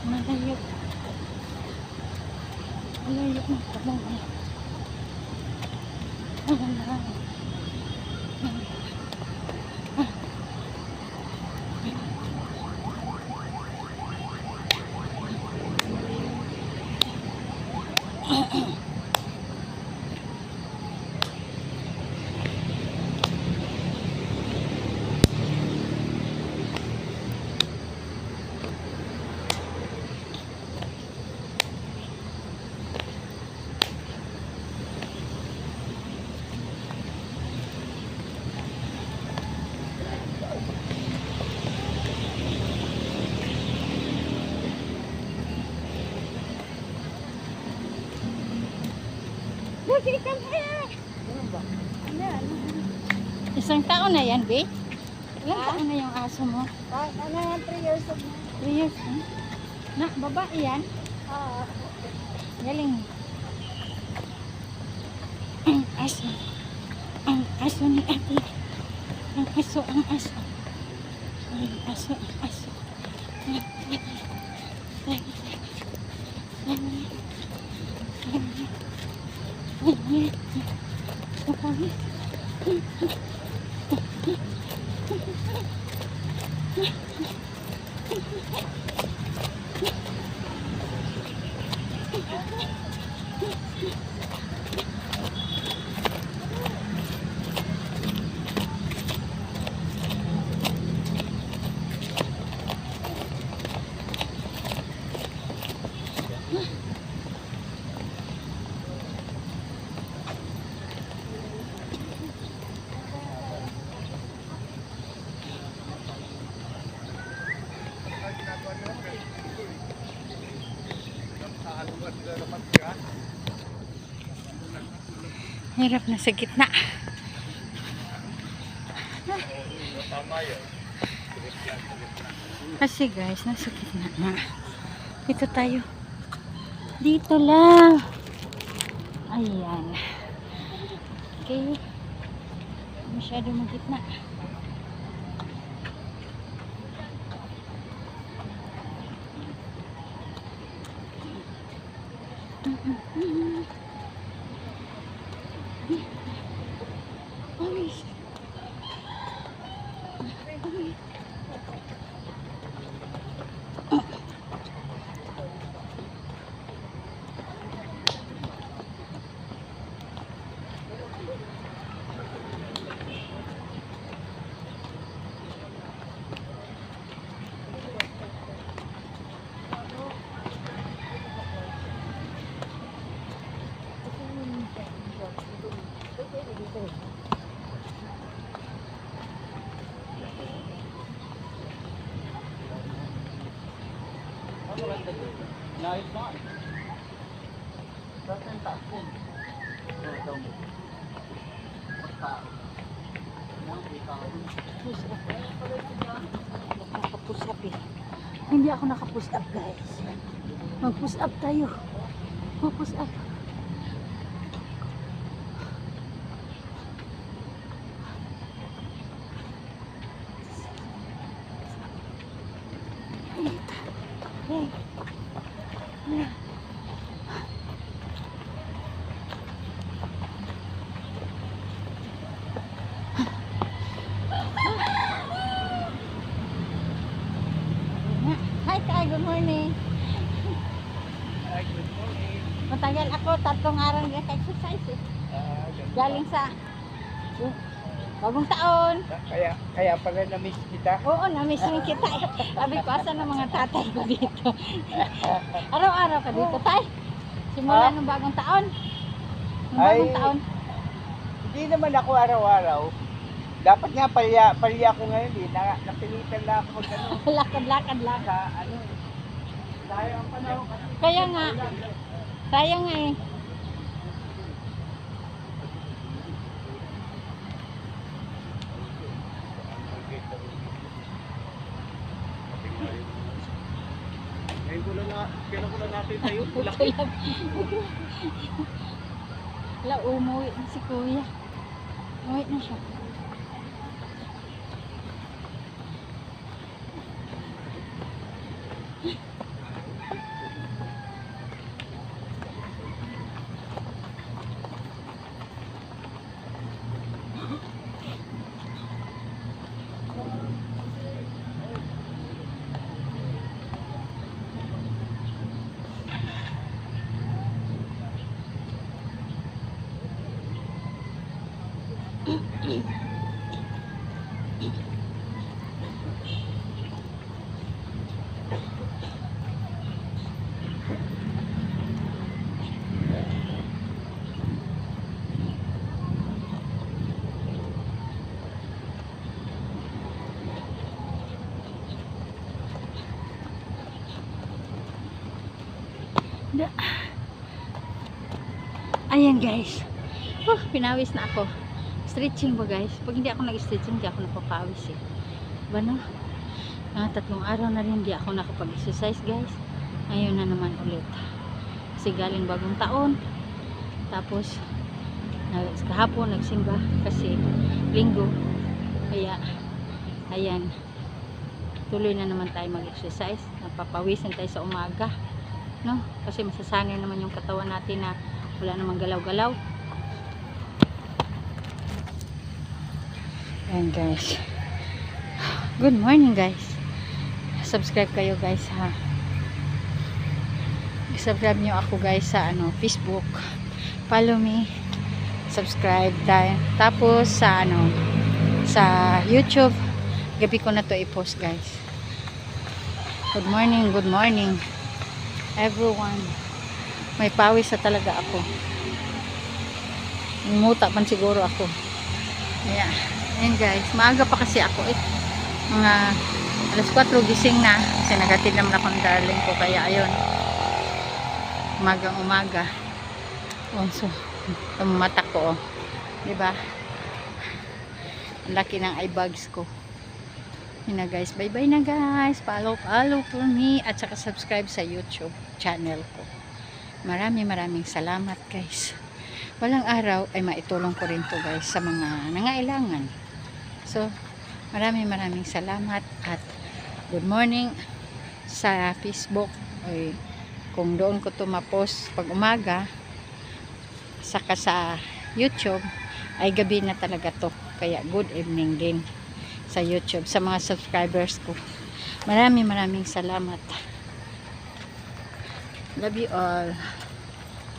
Malayo. Malayo ng kabungan. Malayo. Isang taon na yan, be? Ilang taon na yung aso mo? Ano yan, 3 years old na. 3 years, eh? Na, babae yan? Oo. Galing. Ang aso. Ang aso ni ate. Ang aso, ang aso. Ang aso, ang aso. Hirap na sa gitna. Kasi guys, nasa gitna na. Dito tayo. Dito lang. Ayan. Okay. Masyado magitna. No, it's not. Doesn't touch it. No, don't. Nakapush up eh. Hindi ako nakapush up guys. Mag-push up tayo. Mag-push up. Hi Kai, good morning. Hi, good morning. Matagal ako, 3 araw nag-exercise eh. Galing sa bagong taon. Kaya pala na-miss kita. Oo, na-miss rin kita eh. Sabi ko, asan ang mga tatay ko dito? Araw-araw ka dito, tay? Simula ng bagong taon? Nung bagong Ay. taon? Hindi naman ako araw-araw. Dapat nga palya ko ngayon eh. Napilitan na ako mag-ano. Lakad-lakad lang. Sa ano. Dahil ang panahon kasi. Kaya nga. Kaya nga eh. Kailan ko lang natin tayo. Wala, umuwi na si kuya. Umuwi na siya. Ayan guys. Pinawis na ako. Stretching ba guys? Pag hindi ako nag-stretching, hindi ako napapawis eh. Diba no? 3 araw na rin hindi ako nakapag-exercise guys. Ngayon na naman ulit. Kasi galing bagong taon. Tapos, kahapon nagsimba kasi linggo. Kaya, ayan. Tuloy na naman tayo mag-exercise. Napapawisan tayo sa umaga. No? Kasi masasanay naman yung katawan natin na wala namang galaw-galaw. Ayan guys. Good morning guys. Subscribe kayo guys ha. Subscribe nyo ako guys sa Facebook. Follow me. Subscribe tayo. Tapos sa sa YouTube. Gabi ko na to i-post guys. Good morning everyone. May pawis na talaga ako. Umuta pan siguro ako. Yeah. Ayan guys, maaga pa kasi ako mga alas 4 gising na kasi nagatid naman ako ng darling ko, kaya ayun, umaga so mata ko diba, ang laki ng eye bags ko. Yun na guys, bye bye na guys, follow for me at saka subscribe sa YouTube channel ko. Maraming salamat guys. Walang araw ay maitulong ko rin to guys sa mga nangailangan. So, maraming salamat at good morning sa Facebook. Ay, kung doon ko to ma-post pag umaga, saka sa YouTube, ay gabi na talaga to. Kaya good evening din sa YouTube, sa mga subscribers ko. Maraming salamat. Love you all.